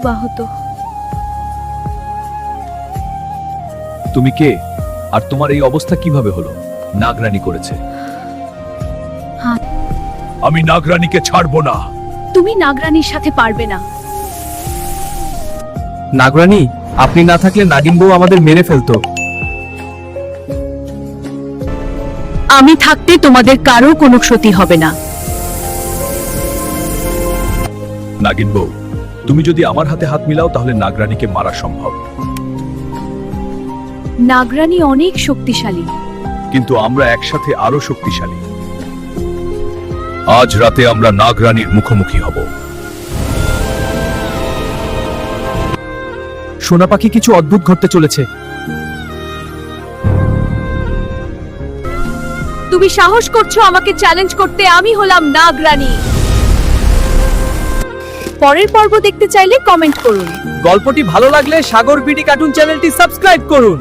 খুব আহত। তুমি কে আর তোমার এই অবস্থা কিভাবে হলো? নাগরানী করেছে। হ্যাঁ। আমি নাগরানীকে ছাড়বো না। তুমি নাগরানীর সাথে পারবে না। নাগরানী, আপনি না থাকলে নাগিন বউ আমাদের মেরে ফেলতো। আমি থাকতে তোমাদের কারো কোনো ক্ষতি হবে না। নাগিন বউ, তুমি যদি আমার হাতে হাত মিলাও তাহলে নাগরানীকে মারা সম্ভব। নাগরানী অনেক শক্তিশালী। কিন্তু আমরা একসাথে আরো শক্তিশালী। আজ রাতে আমরা নাগরানীর মুখোমুখি হব। সোনা পাখি, কিছু অদ্ভুত ঘটতে চলেছে। তুমি সাহস করছো আমাকে চ্যালেঞ্জ করতে? আমি হলাম নাগরানী। পরের পর্ব দেখতে চাইলে কমেন্ট করুন। গল্পটি ভালো লাগলে সাগর বিডি কার্টুন চ্যানেলটি সাবস্ক্রাইব করুন।